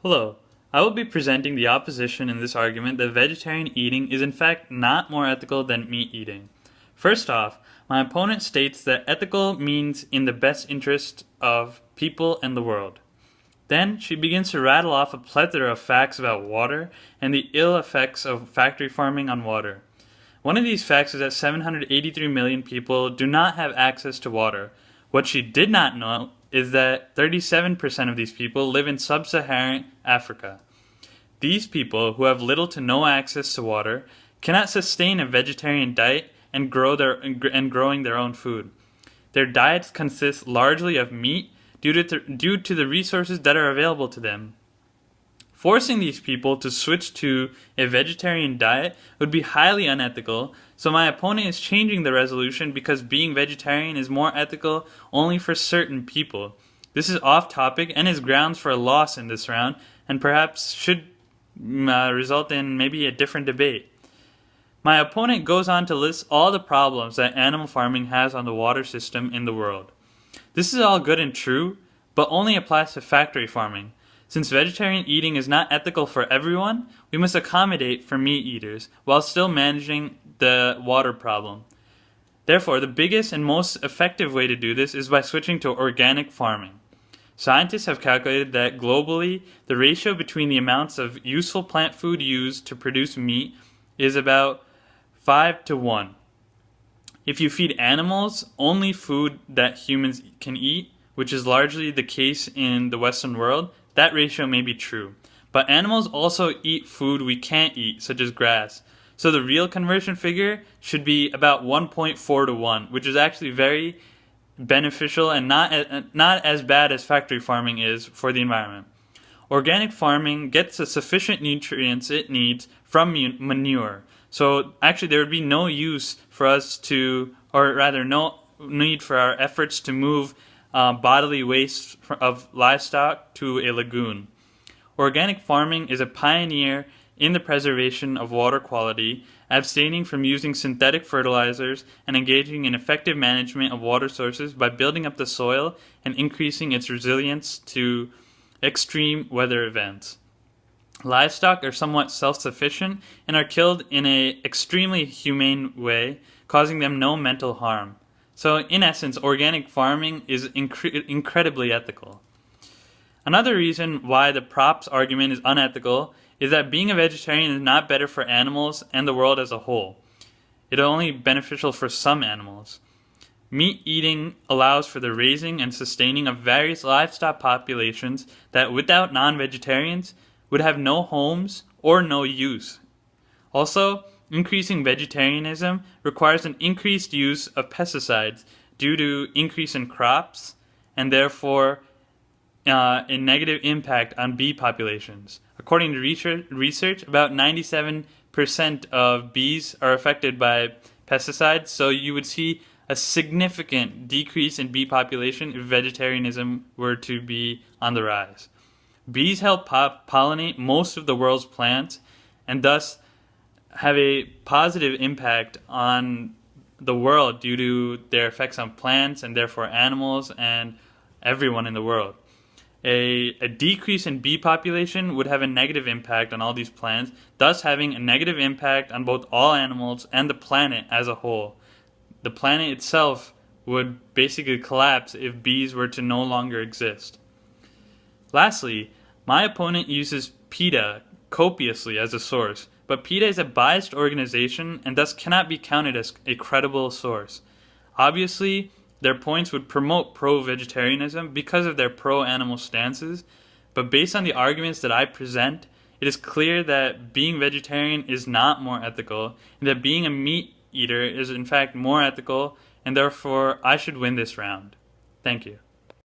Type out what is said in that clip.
Hello. I will be presenting the opposition in this argument that vegetarian eating is in fact not more ethical than meat eating. First off, my opponent states that ethical means in the best interest of people and the world. Then she begins to rattle off a plethora of facts about water and the ill effects of factory farming on water. One of these facts is that 783 million people do not have access to water. What she did not know is that 37% of these people live in sub-Saharan Africa. These people, who have little to no access to water, cannot sustain a vegetarian diet and growing their own food. Their diets consist largely of meat due to the resources that are available to them. Forcing these people to switch to a vegetarian diet would be highly unethical, so my opponent is changing the resolution because being vegetarian is more ethical only for certain people. This is off topic and is grounds for a loss in this round, and perhaps should result in maybe a different debate. My opponent goes on to list all the problems that animal farming has on the water system in the world. This is all good and true, but only applies to factory farming. Since vegetarian eating is not ethical for everyone, we must accommodate for meat eaters while still managing the water problem. Therefore, the biggest and most effective way to do this is by switching to organic farming. Scientists have calculated that globally, the ratio between the amounts of useful plant food used to produce meat is about 5 to 1. If you feed animals only food that humans can eat, which is largely the case in the Western world, that ratio may be true. But animals also eat food we can't eat, such as grass. So the real conversion figure should be about 1.4 to 1, which is actually very beneficial and not as bad as factory farming is for the environment. Organic farming gets the sufficient nutrients it needs from manure. So actually there would be no use for us to, or rather no need for our efforts to move bodily waste of livestock to a lagoon. Organic farming is a pioneer in the preservation of water quality, abstaining from using synthetic fertilizers and engaging in effective management of water sources by building up the soil and increasing its resilience to extreme weather events. Livestock are somewhat self-sufficient and are killed in an extremely humane way, causing them no mental harm. So, in essence, organic farming is incredibly ethical. Another reason why the props argument is unethical is that being a vegetarian is not better for animals and the world as a whole. It is only beneficial for some animals. Meat eating allows for the raising and sustaining of various livestock populations that without non-vegetarians would have no homes or no use. Also, increasing vegetarianism requires an increased use of pesticides due to increase in crops and therefore a negative impact on bee populations. According to research, about 97% of bees are affected by pesticides, so you would see a significant decrease in bee population if vegetarianism were to be on the rise. Bees help pollinate most of the world's plants and thus have a positive impact on the world due to their effects on plants and therefore animals and everyone in the world. A decrease in bee population would have a negative impact on all these plants, thus having a negative impact on both all animals and the planet as a whole. The planet itself would basically collapse if bees were to no longer exist. Lastly, my opponent uses PETA copiously as a source, but PETA is a biased organization and thus cannot be counted as a credible source. Obviously, their points would promote pro-vegetarianism because of their pro-animal stances, but based on the arguments that I present, it is clear that being vegetarian is not more ethical, and that being a meat eater is in fact more ethical, and therefore I should win this round. Thank you.